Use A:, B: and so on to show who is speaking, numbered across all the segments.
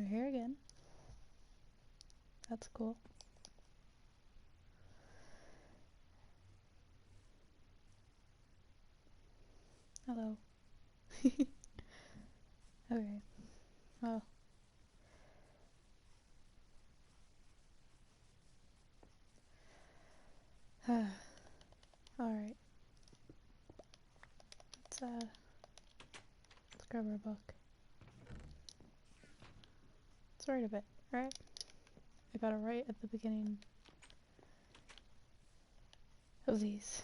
A: you're here again. That's cool. Hello. Okay. Well. Alright. Let's grab our book. Let's write a bit, right? I gotta write at the beginning of these.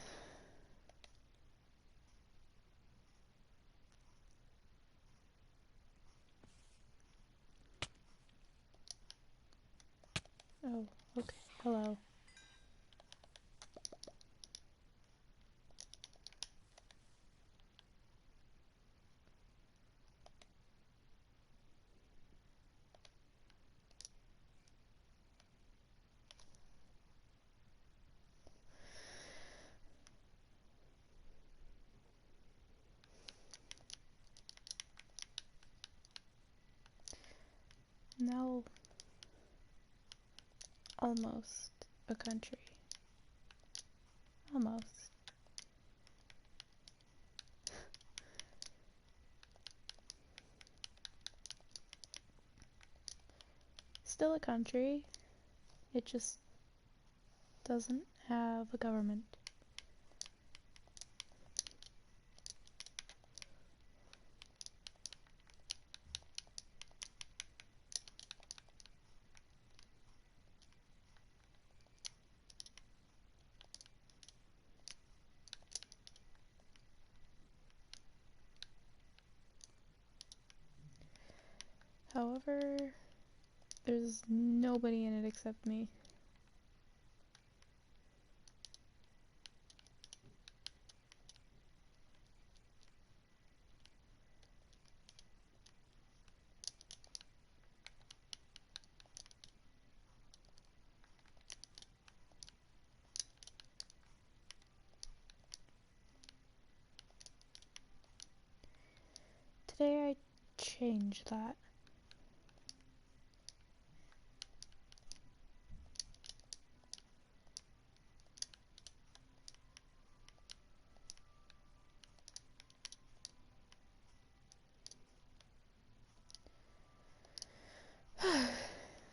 A: Oh, okay. Hello. Now, almost a country. Almost. Still a country. It just doesn't have a government. However, there's nobody in it except me. Today I changed that.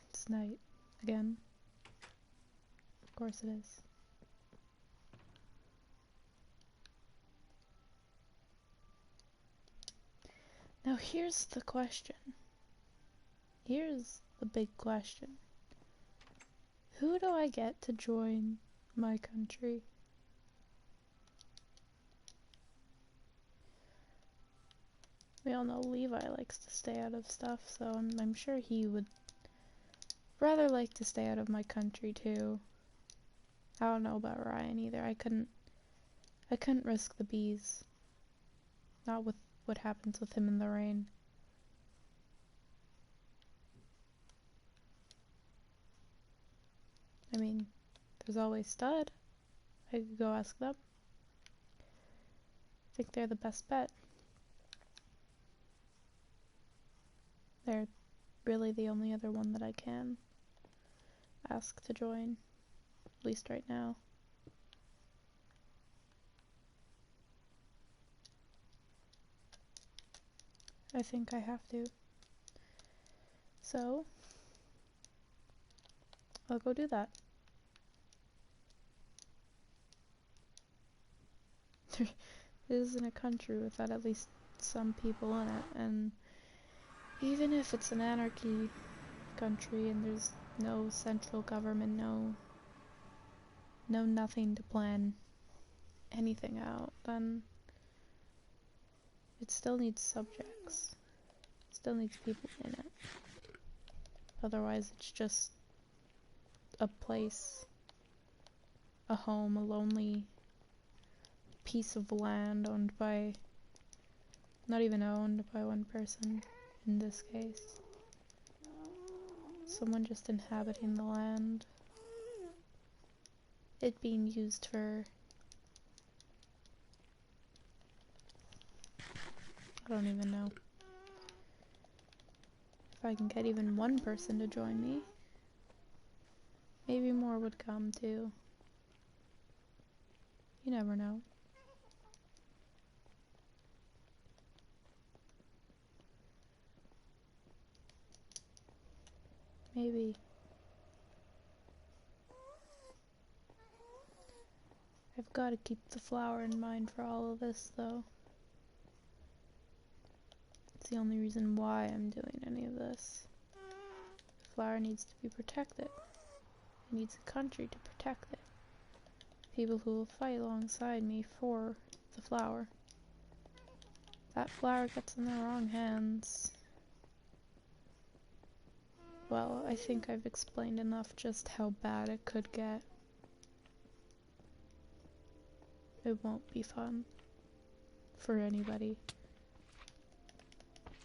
A: It's night again. Of course it is. Now here's the question. Here's the big question. Who do I get to join my country? We all know Levi likes to stay out of stuff, so I'm sure he would rather like to stay out of my country too. I don't know about Ryan either. I couldn't risk the bees. Not with what happens with him in the rain. I mean, there's always Stud. I could go ask them. I think they're the best bet. They're really the only other one that I can ask to join, at least right now. I think I have to. So, I'll go do that. There isn't a country without at least some people in it, and even if it's an anarchy country and there's no central government, no nothing to plan anything out, then it still needs subjects. It still needs people in it. Otherwise it's just a place, a home, a lonely piece of land owned by, not even owned by one person in this case. Someone just inhabiting the land. It being used for, I don't even know. If I can get even one person to join me, maybe more would come too. You never know. Maybe. I've got to keep the flower in mind for all of this, though. It's the only reason why I'm doing any of this. The flower needs to be protected. It needs a country to protect it. People who will fight alongside me for the flower. That flower gets in the wrong hands. Well, I think I've explained enough just how bad it could get. It won't be fun for anybody.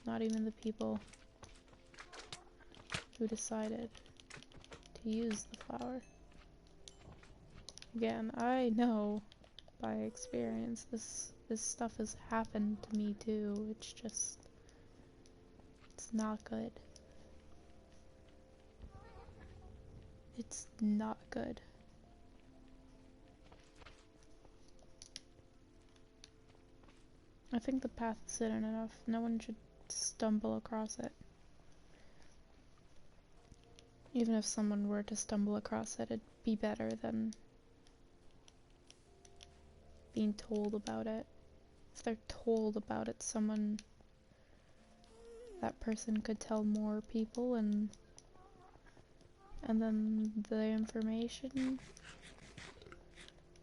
A: Not even the people who decided to use the flower. Again, I know by experience this stuff has happened to me too. It's just, it's not good. It's not good. I think the path is hidden enough. No one should stumble across it. Even if someone were to stumble across it, it'd be better than being told about it. If they're told about it, that person could tell more people, and then the information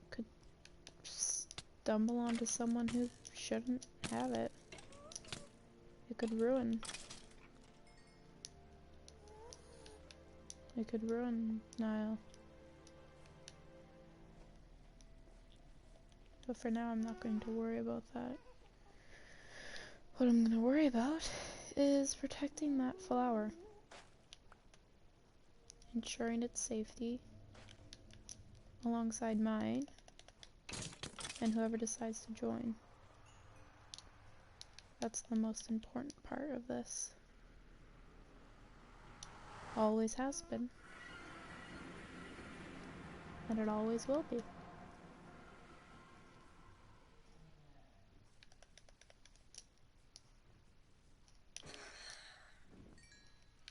A: could stumble onto someone who shouldn't have it. It could ruin. It could ruin Nihil. But for now, I'm not going to worry about that. What I'm going to worry about is protecting that flower. Ensuring its safety alongside mine and whoever decides to join. That's the most important part of this. Always has been. And it always will be.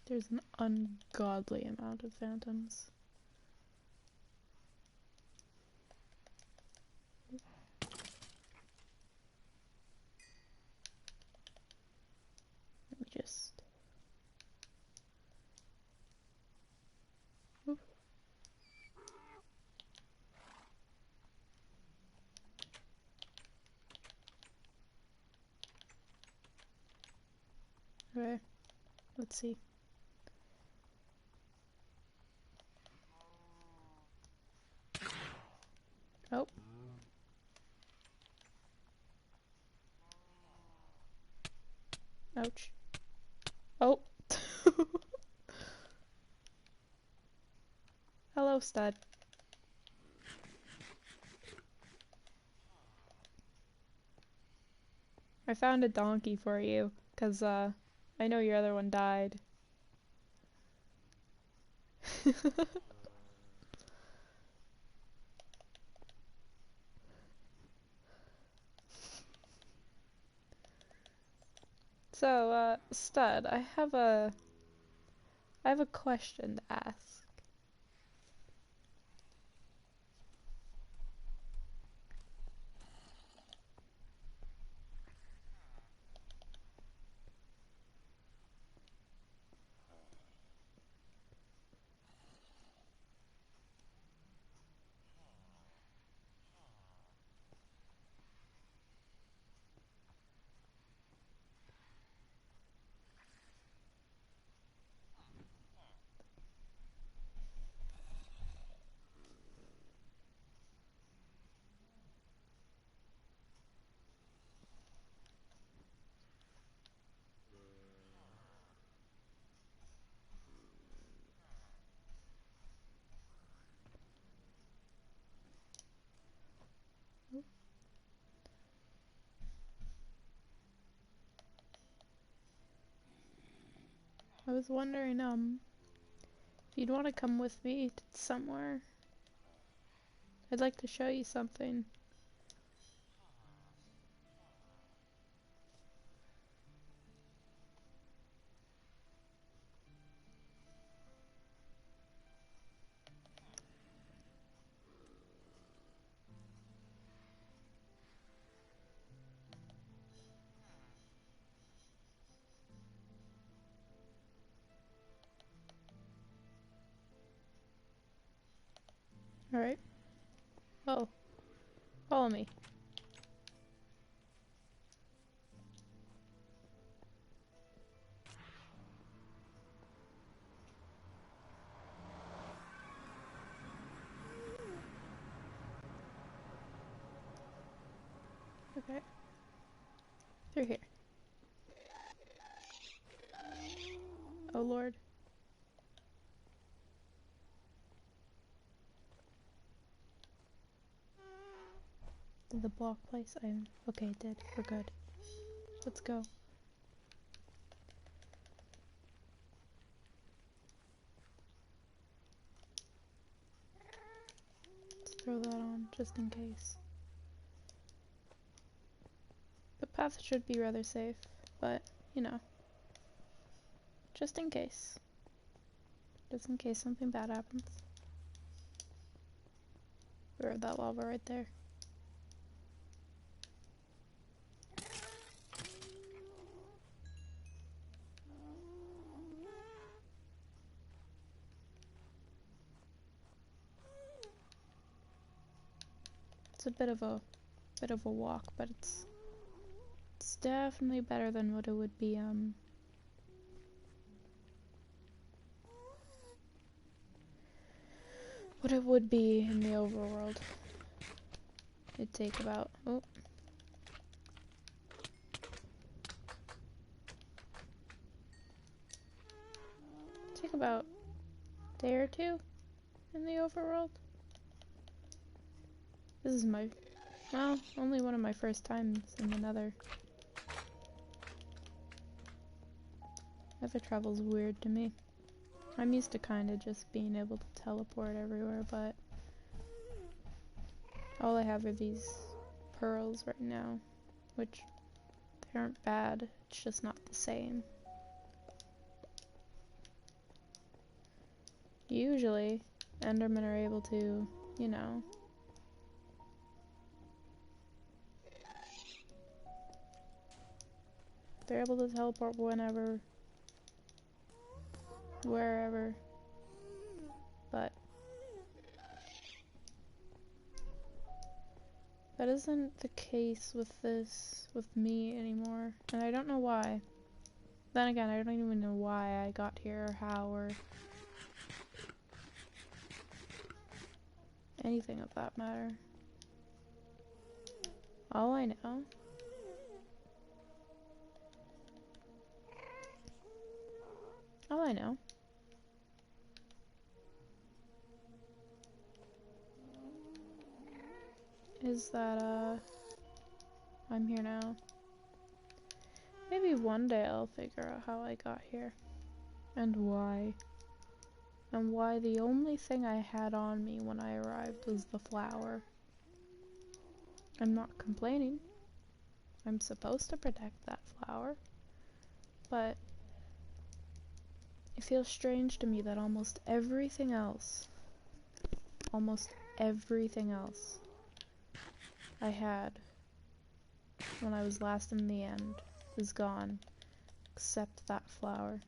A: There's an ungodly amount of phantoms. Let me just... Oop. Okay, let's see. Oh. Ouch. Oh. Hello, stud. I found a donkey for you, 'cause, I know your other one died. So, stud, I have a question to ask. I was wondering, if you'd want to come with me to somewhere. I'd like to show you something. Alright. Oh. Follow me. Okay. Through here. Oh Lord. Did the block place? Okay, it did. We're good. Let's go. Let's throw that on, just in case. The path should be rather safe, but, you know. Just in case. Just in case something bad happens. We have that lava right there. It's a bit of a walk, but it's definitely better than what it would be in the overworld. It'd take about a day or two in the overworld. This is only one of my first times in the Nether. Nether travel's weird to me. I'm used to kinda just being able to teleport everywhere, but all I have are these pearls right now, which they aren't bad, it's just not the same. Usually, Endermen are able to, you know, they're able to teleport whenever, wherever, but that isn't the case with me anymore, and I don't know why. Then again, I don't even know why I got here, or how, or anything of that matter. All I know is that I'm here now. Maybe one day I'll figure out how I got here and why the only thing I had on me when I arrived was the flower. I'm not complaining. I'm supposed to protect that flower, but it feels strange to me that almost everything else I had when I was last in the end is gone, except that flower.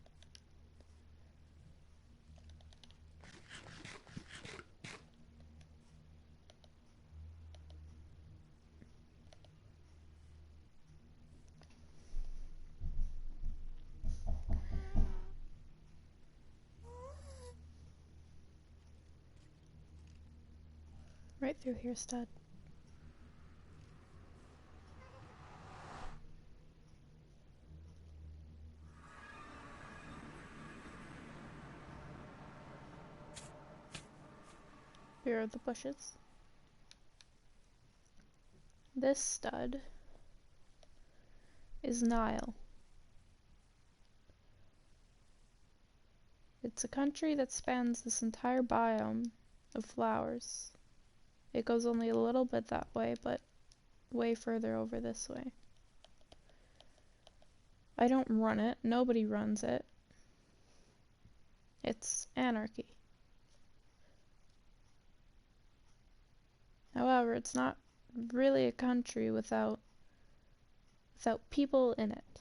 A: Right through here, stud. Here are the bushes. This stud is Nihil. It's a country that spans this entire biome of flowers. It goes only a little bit that way, but way further over this way. I don't run it. Nobody runs it. It's anarchy. However, it's not really a country without people in it.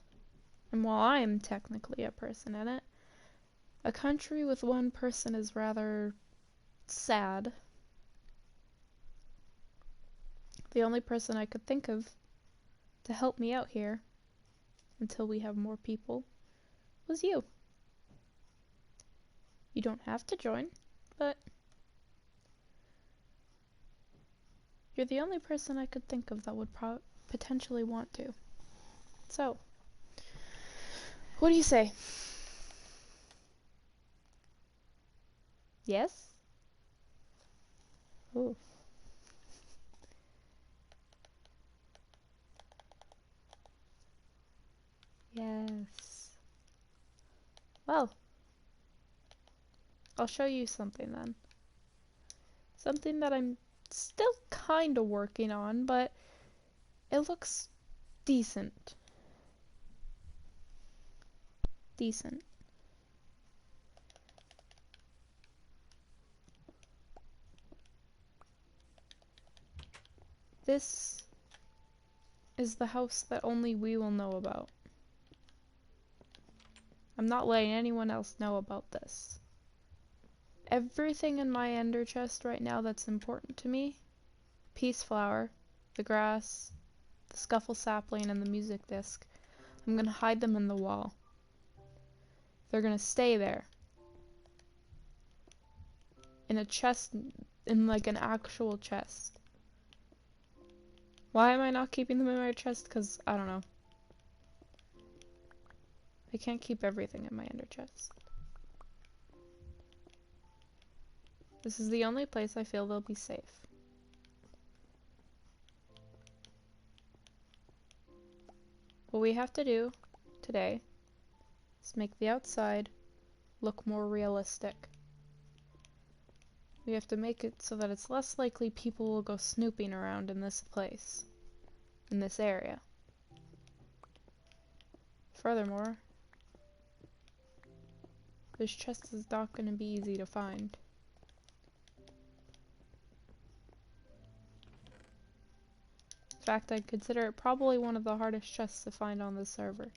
A: And while I am technically a person in it, a country with one person is rather sad. The only person I could think of to help me out here, until we have more people, was you. You don't have to join, but you're the only person I could think of that would potentially want to. So, what do you say? Yes? Ooh. Yes. Well, I'll show you something then. Something that I'm still kind of working on, but it looks decent. Decent. This is the house that only we will know about. I'm not letting anyone else know about this. Everything in my ender chest right now that's important to me, peace flower, the grass, the scuffle sapling, and the music disc, I'm gonna hide them in the wall. They're gonna stay there. In a chest, in like an actual chest. Why am I not keeping them in my chest? Because, I don't know. I can't keep everything in my ender chest. This is the only place I feel they'll be safe. What we have to do today is make the outside look more realistic. We have to make it so that it's less likely people will go snooping around in this place, in this area. Furthermore, this chest is not going to be easy to find. In fact, I'd consider it probably one of the hardest chests to find on this server.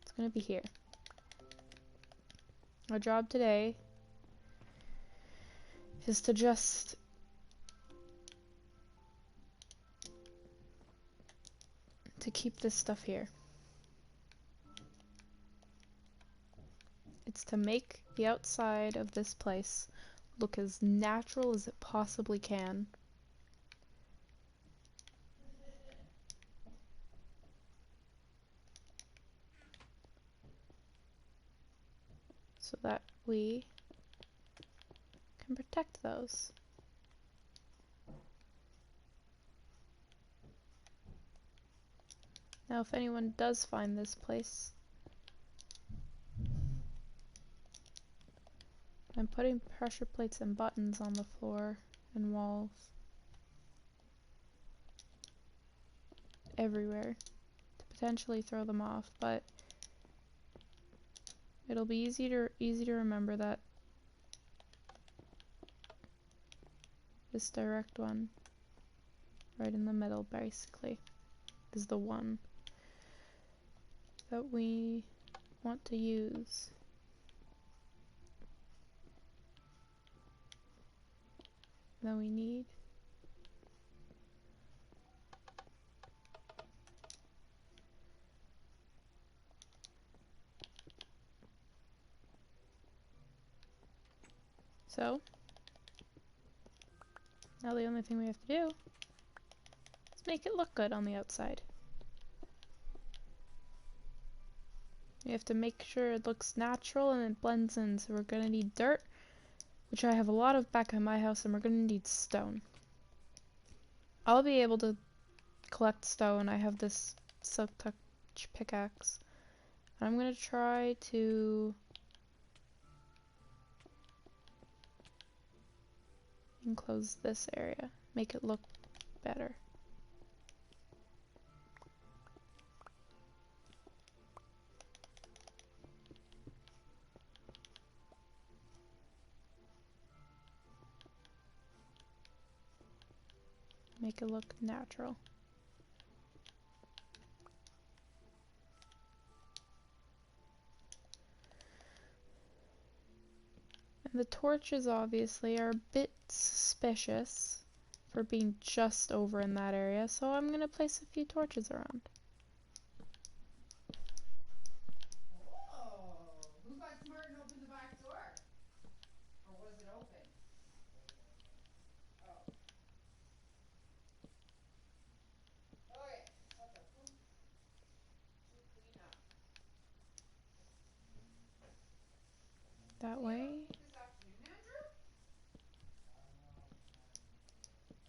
A: It's going to be here. Our job today is to just keep this stuff here. It's to make the outside of this place look as natural as it possibly can. So that we can protect those. Now, if anyone does find this place, I'm putting pressure plates and buttons on the floor and walls. Everywhere. To potentially throw them off, but it'll be easy to remember that this direct one, right in the middle basically, is the one that we want to use. That we need. So, now the only thing we have to do is make it look good on the outside. We have to make sure it looks natural and it blends in, so we're gonna need dirt, which I have a lot of back at my house, and we're gonna need stone. I'll be able to collect stone. I have this silk touch each pickaxe. And I'm gonna try to enclose this area, make it look better. Make it look natural. And the torches obviously are a bit suspicious for being just over in that area, so I'm gonna place a few torches around.
B: Oh, who got smart and opened the back door? Or was it open? Oh. Okay, what's up? To clean up.
A: That way.
B: This afternoon, Andrew?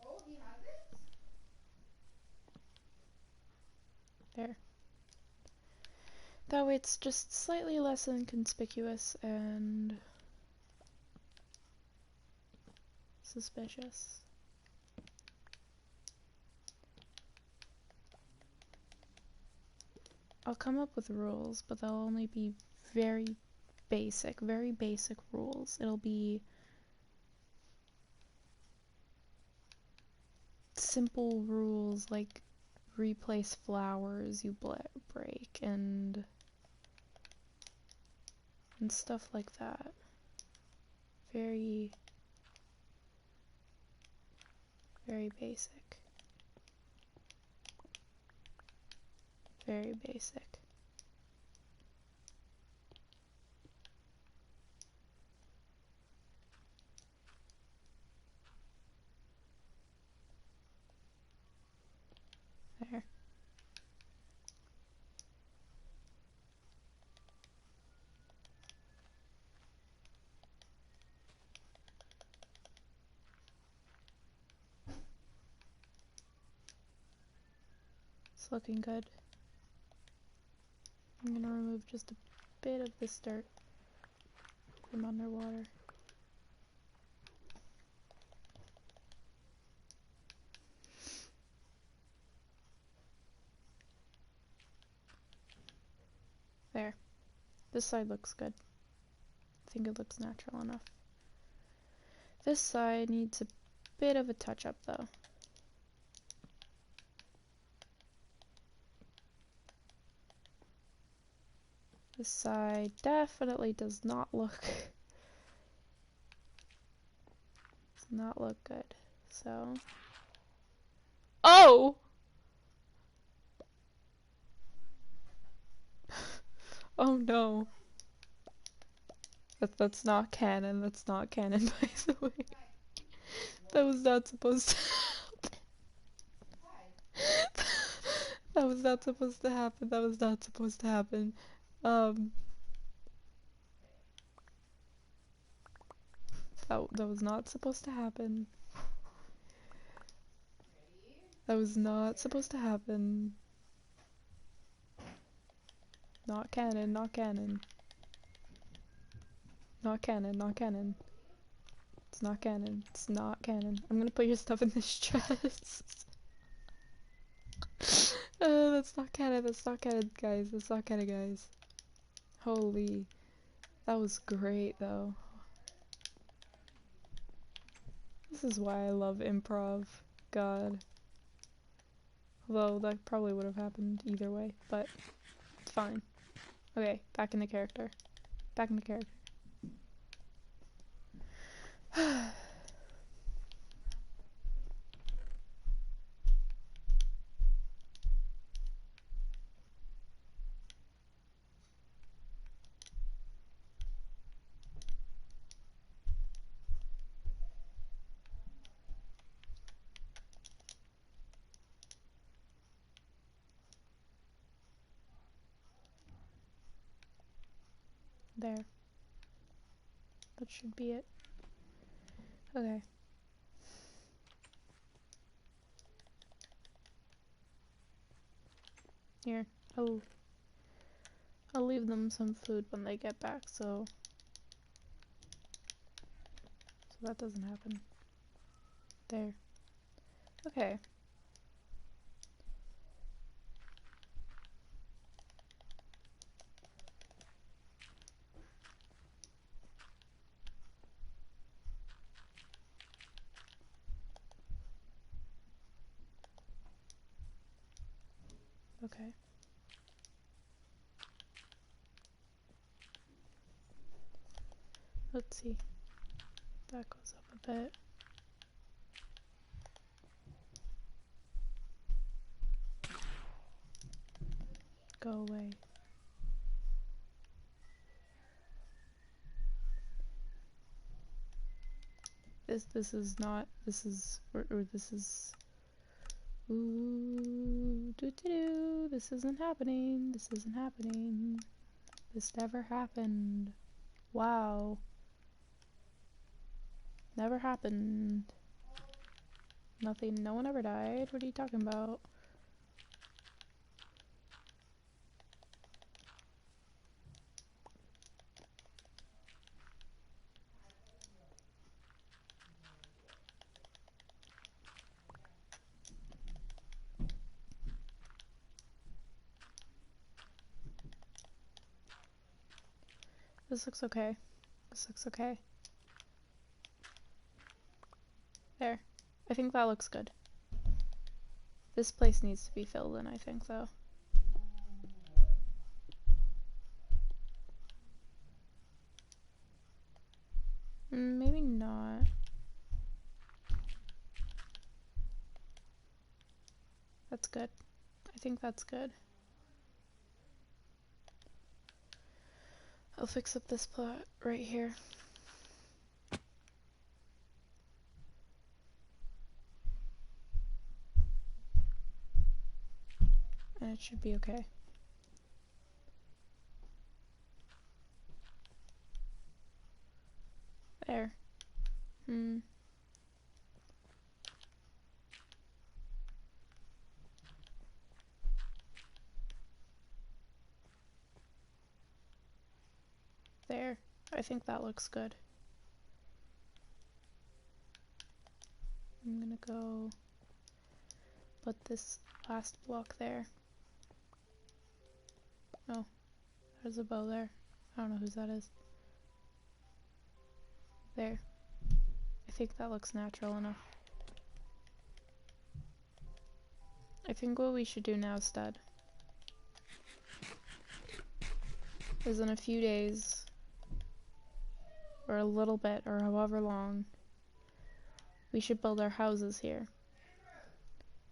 B: Oh, he has it?
A: There. That way it's just slightly less inconspicuous and suspicious. I'll come up with rules, but they'll only be very basic rules. It'll be simple rules like replace flowers you break and stuff like that. Very basic. Very basic. There. It's looking good. I'm gonna remove just a bit of this dirt from underwater. There. This side looks good. I think it looks natural enough. This side needs a bit of a touch-up though. This side definitely does not look good. So oh! Oh no. That's not canon. That's not canon, by the way. That was not supposed to happen. That was not supposed to happen. That was not supposed to happen. That was not supposed to happen. That was not supposed to happen. Not canon, not canon. Not canon, not canon. It's not canon. It's not canon. I'm gonna put your stuff in this chest. That's not canon. That's not canon, guys. That's not canon, guys. Holy. That was great, though. This is why I love improv. God. Although, that probably would have happened either way, but it's fine. Okay, back in the character. Back in the character. There. That should be it. Okay. Here. Oh, I'll leave them some food when they get back, so that doesn't happen. There. Okay. Okay. Let's see. That goes up a bit. Go away. This is not, this is, or this is, ooh, doo-doo-doo, this isn't happening, this isn't happening, this never happened, wow, never happened, nothing, no one ever died, what are you talking about? This looks okay. This looks okay. There. I think that looks good. This place needs to be filled in, I think, though. Maybe not. That's good. I think that's good. I'll fix up this plot right here. And it should be okay. There. There. I think that looks good. I'm gonna go put this last block there. Oh, there's a bow there. I don't know whose that is. There. I think that looks natural enough. I think what we should do now, Stud, is in a few days, or a little bit, or however long, we should build our houses here.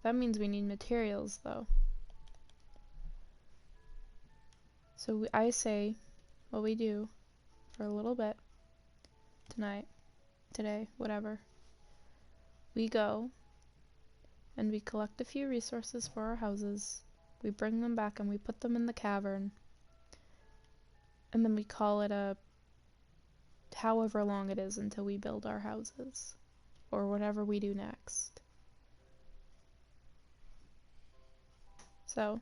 A: That means we need materials, though. So I say, what we do for a little bit, tonight, today, whatever, we go and we collect a few resources for our houses, we bring them back and we put them in the cavern, and then we call it a however long it is until we build our houses, or whatever we do next. So,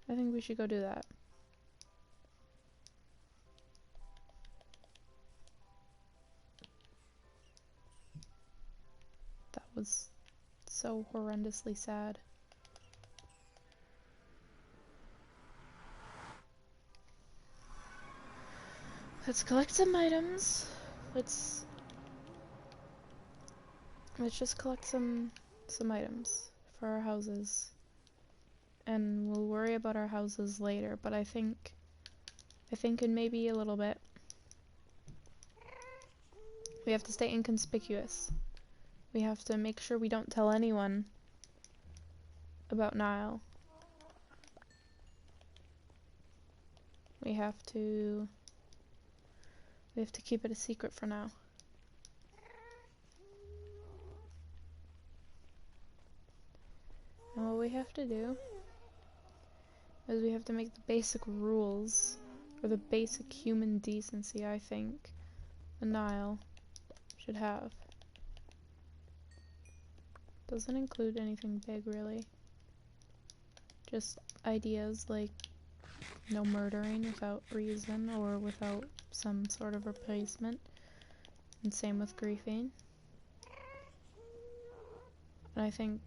A: I think we should go do that. That was so horrendously sad. Let's collect some items. Let's just collect some items for our houses. And we'll worry about our houses later, but I think in maybe a little bit we have to stay inconspicuous. We have to make sure we don't tell anyone about Nihil. We have to keep it a secret for now. And what we have to do is we have to make the basic rules, or the basic human decency, I think, the Nihil should have. Doesn't include anything big, really. Just ideas like no murdering without reason or without some sort of replacement. And same with griefing. And I think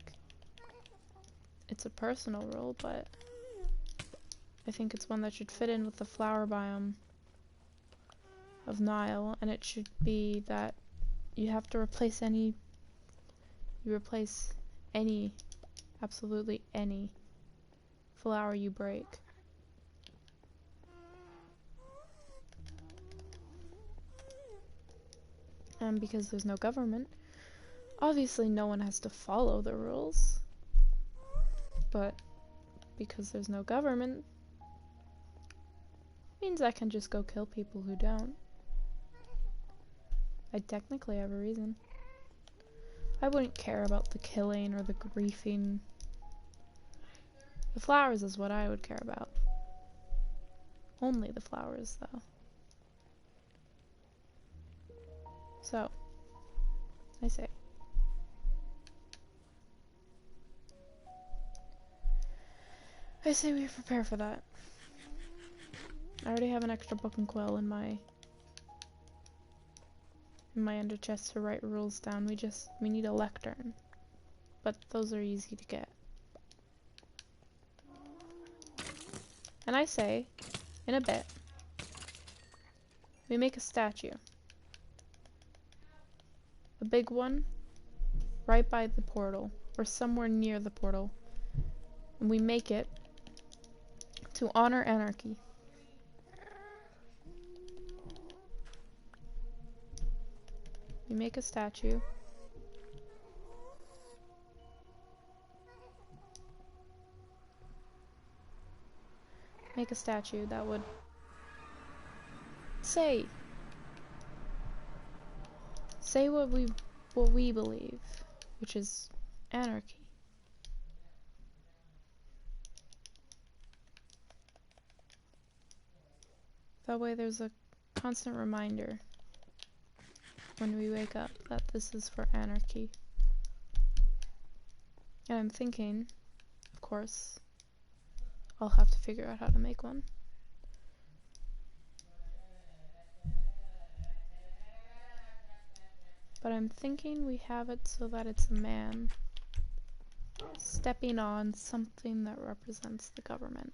A: it's a personal rule, but I think it's one that should fit in with the flower biome of Nihil, and it should be that you have to replace absolutely any flower you break. And because there's no government, obviously no one has to follow the rules. But because there's no government, means I can just go kill people who don't. I technically have a reason. I wouldn't care about the killing or the griefing. The flowers is what I would care about. Only the flowers, though. So, I say. I say we prepare for that. I already have an extra book and quill in my under chest to write rules down. We need a lectern. But those are easy to get. And I say, in a bit, we make a statue. A big one, right by the portal, or somewhere near the portal. And we make it to honor anarchy. We make a statue. Make a statue that would say what we believe, which is anarchy. That way there's a constant reminder when we wake up that this is for anarchy. And I'm thinking, of course, I'll have to figure out how to make one. But I'm thinking we have it so that it's a man stepping on something that represents the government.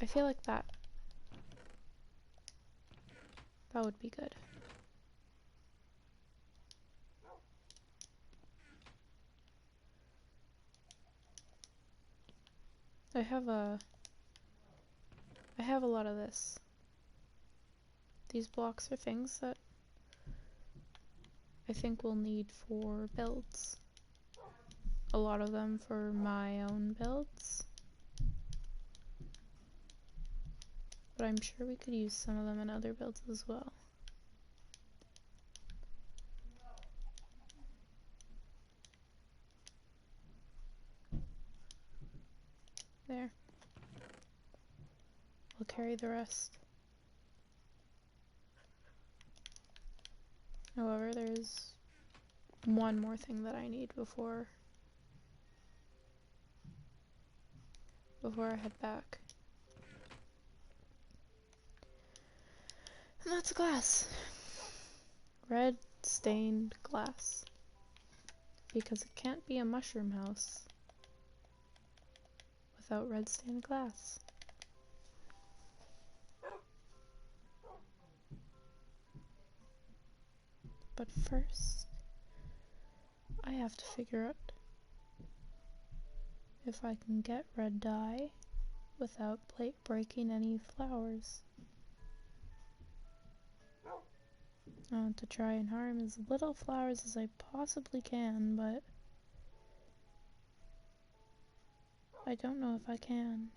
A: I feel like that would be good. I have a lot of this. These blocks are things that I think we'll need for builds. A lot of them for my own builds. But I'm sure we could use some of them in other builds as well. There. I'll carry the rest. However, there's one more thing that I need before I head back. And that's glass. Red stained glass. Because it can't be a mushroom house without red stained glass. But first, I have to figure out if I can get red dye without breaking any flowers. I want to try and harm as little flowers as I possibly can, but I don't know if I can.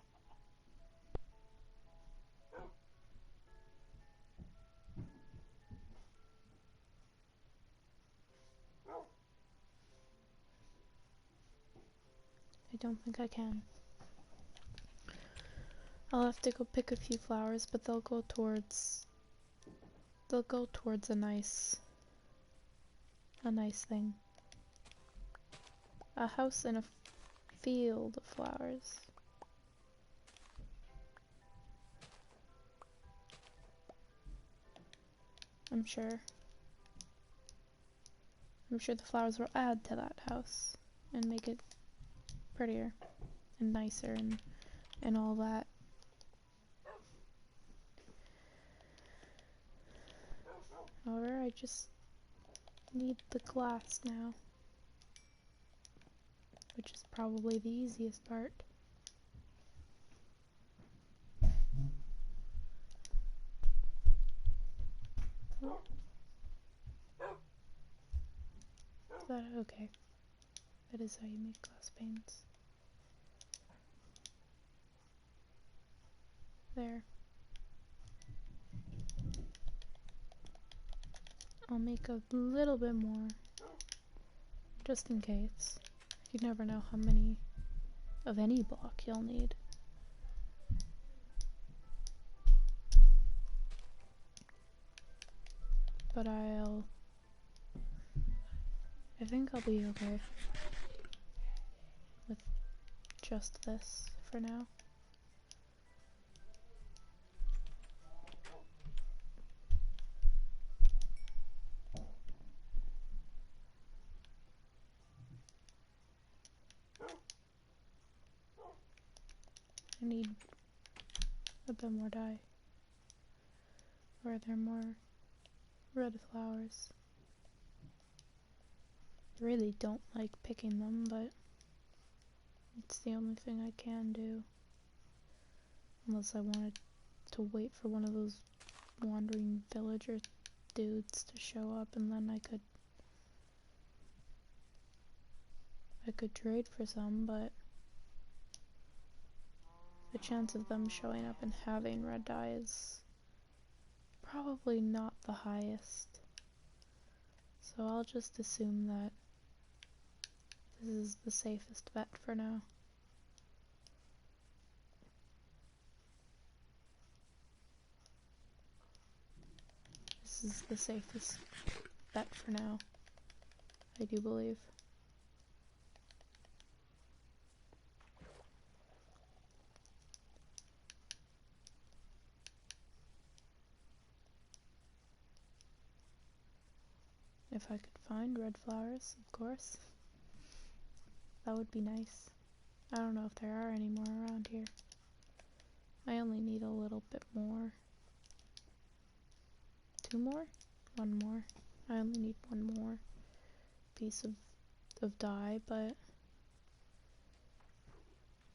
A: I don't think I can. I'll have to go pick a few flowers, but they'll go towards a nice thing. A house in a field of flowers. I'm sure the flowers will add to that house and make it prettier and nicer and all that. However, I just need the glass now, which is probably the easiest part. Is that okay? That is how you make glass panes. There. I'll make a little bit more, just in case. You never know how many of any block you'll need. But I think I'll be okay with just this for now. I need a bit more dye. Or are there more red flowers? I really don't like picking them, but it's the only thing I can do. Unless I wanted to wait for one of those wandering villager dudes to show up, and then I could trade for some, but the chance of them showing up and having red dye is probably not the highest. So I'll just assume that this is the safest bet for now. This is the safest bet for now, I do believe. If I could find red flowers, of course. That would be nice. I don't know if there are any more around here. I only need a little bit more. 2 more? 1 more. I only need 1 more piece of dye, but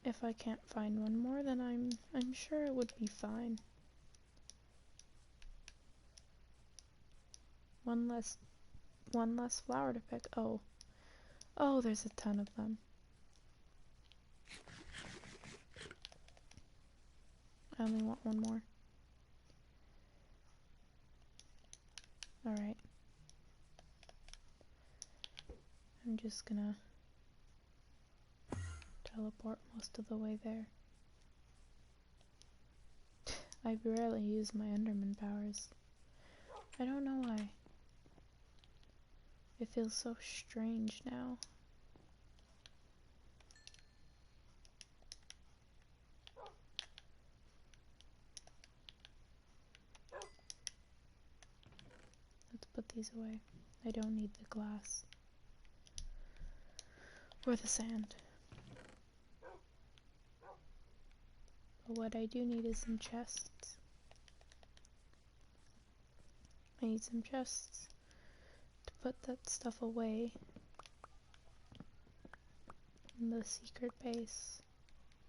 A: if I can't find 1 more, then I'm sure it would be fine. One less flower to pick. Oh, there's a ton of them. I only want 1 more. Alright. I'm just gonna teleport most of the way there. I rarely use my Enderman powers. I don't know why. It feels so strange now. Let's put these away. I don't need the glass. Or the sand. But what I do need is some chests. I need some chests to put that stuff away in the secret base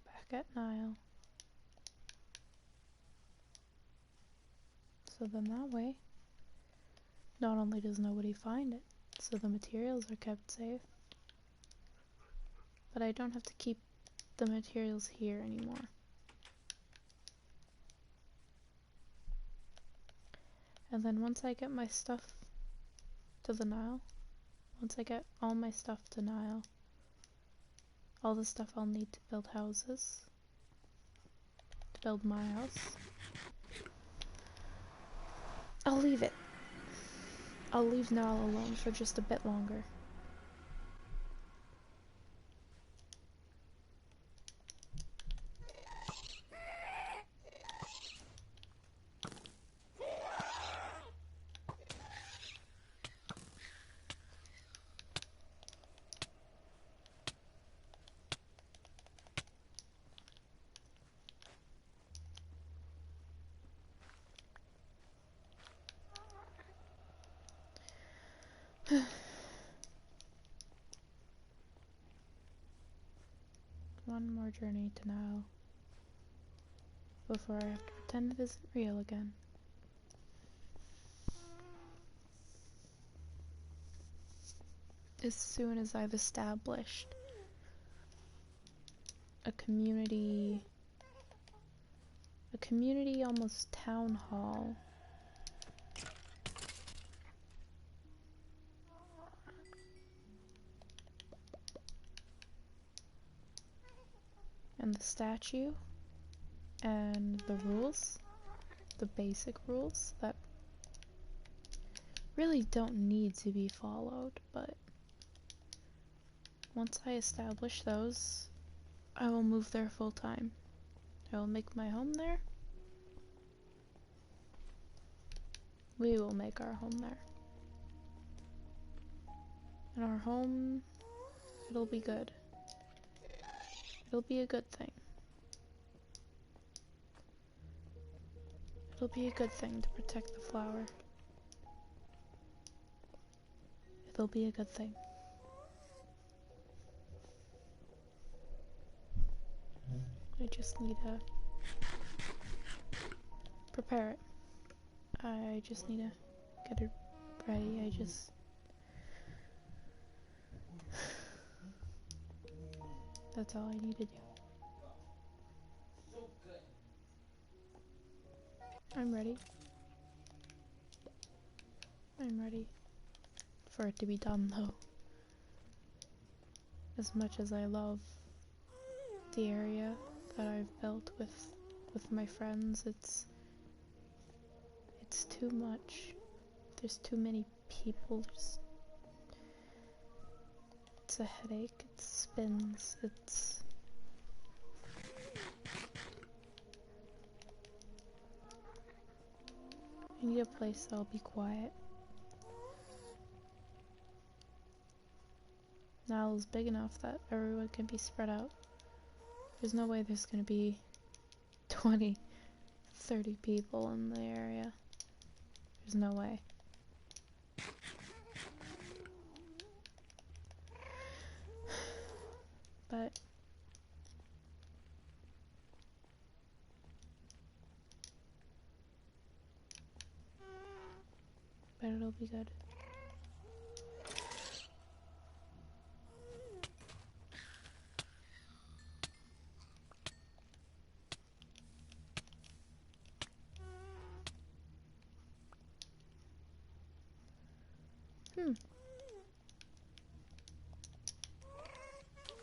A: back at Nihil. So then that way, not only does nobody find it, so the materials are kept safe, but I don't have to keep the materials here anymore. And then once I get my stuff to the Nile, once I get all my stuff to Nile, all the stuff I'll need to build houses, to build my house, I'll leave it. I'll leave Nile alone for just a bit longer. One more journey to Nihil before I have to pretend it isn't real again. As soon as I've established a community almost town hall. And the statue and the rules, the basic rules that really don't need to be followed, but once I establish those, I will move there full time. I will make my home there. We will make our home there. And our home, it'll be good. It'll be a good thing. It'll be a good thing to protect the flower. It'll be a good thing. I just need to prepare it. I just need to get it ready. That's all I need to do. I'm ready. I'm ready for it to be done, though. As much as I love the area that I've built with my friends, it's too much. There's too many people. It's a headache. It spins. I need a place that'll be quiet. Nihil's big enough that everyone can be spread out. There's no way there's gonna be 20, 30 people in the area. There's no way. But it'll be good.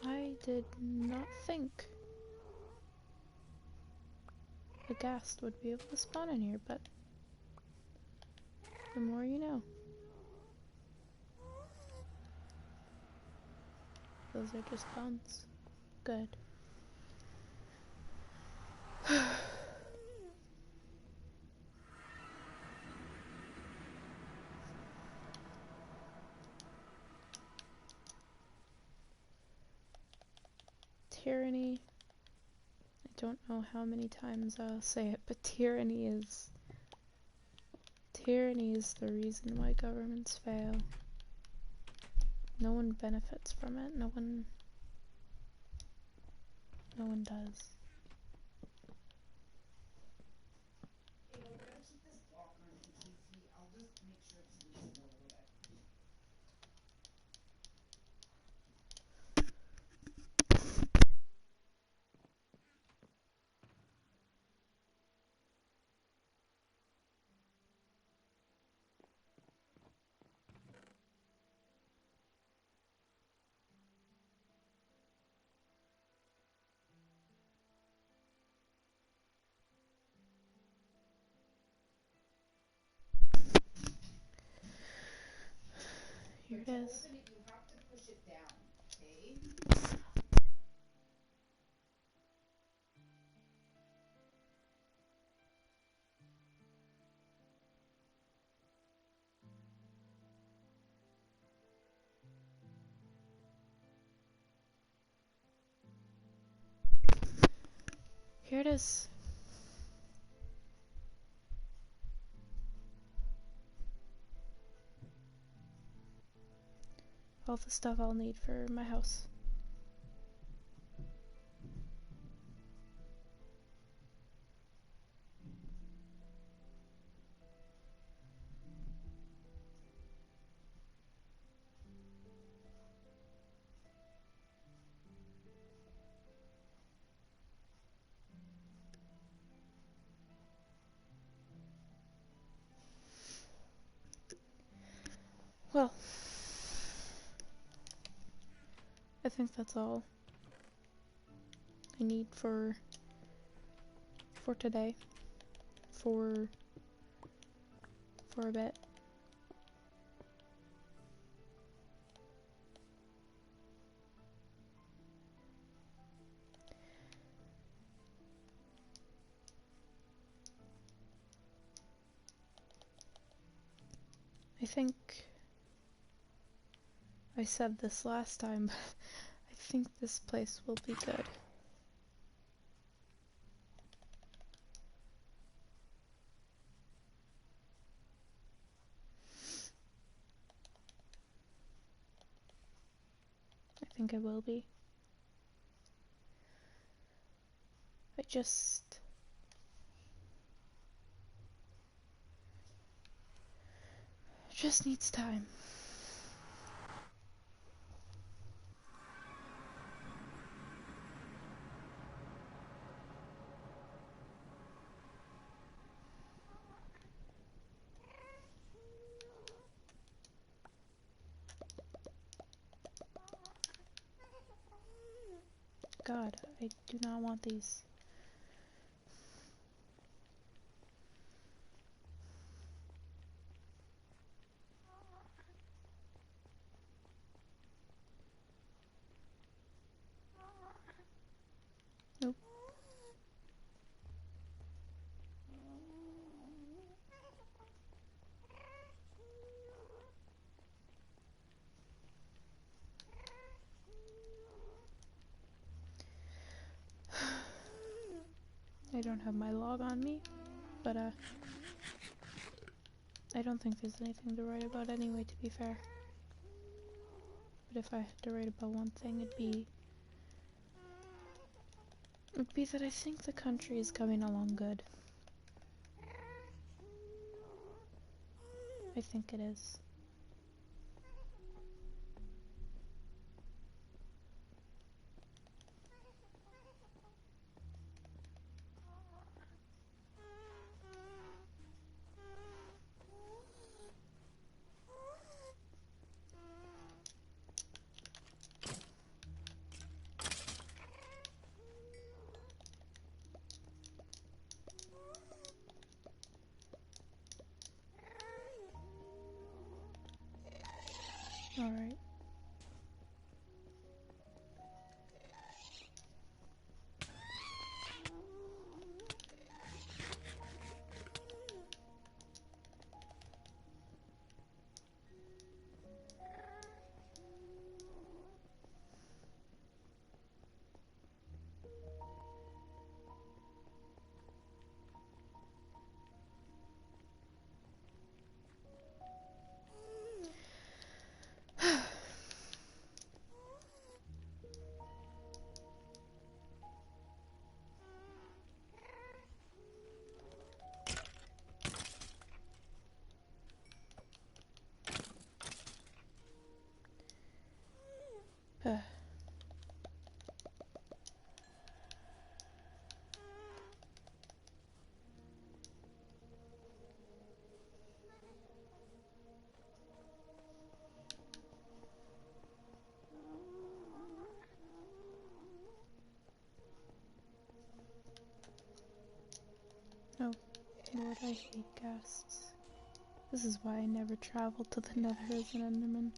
A: I did not think a ghast would be able to spawn in here, but the more you know. Those are just bones. Good. Tyranny. I don't know how many times I'll say it, but tyranny is the reason why governments fail. No one benefits from it. No one does.
B: Hey, we're gonna keep this block on Casey. I'll just make sure it's visible with it.
A: Here it
B: To
A: is.
B: open it, you have to push it down, okay?
A: Here it is. all the stuff I'll need for my house. Well, I think that's all I need for today, for a bit. I think I said this last time, but I think this place will be good. I think it will be. I just needs time. God, I do not want these. Nope. I don't have my log on me, but I don't think there's anything to write about anyway, to be fair. But if I had to write about one thing, it'd be that I think the country is coming along good. I think it is. Alright. Oh, Lord, I hate ghasts. This is why I never traveled to the Nether as an Enderman.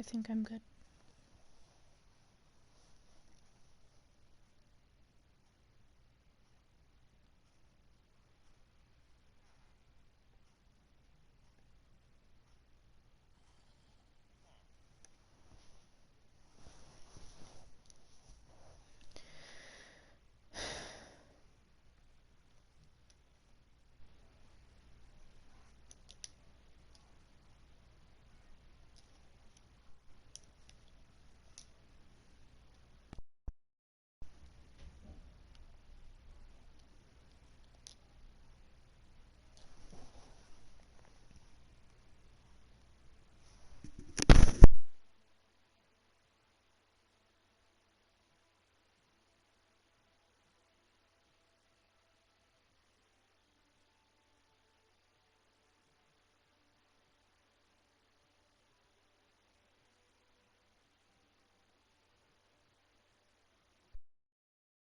A: think I'm good.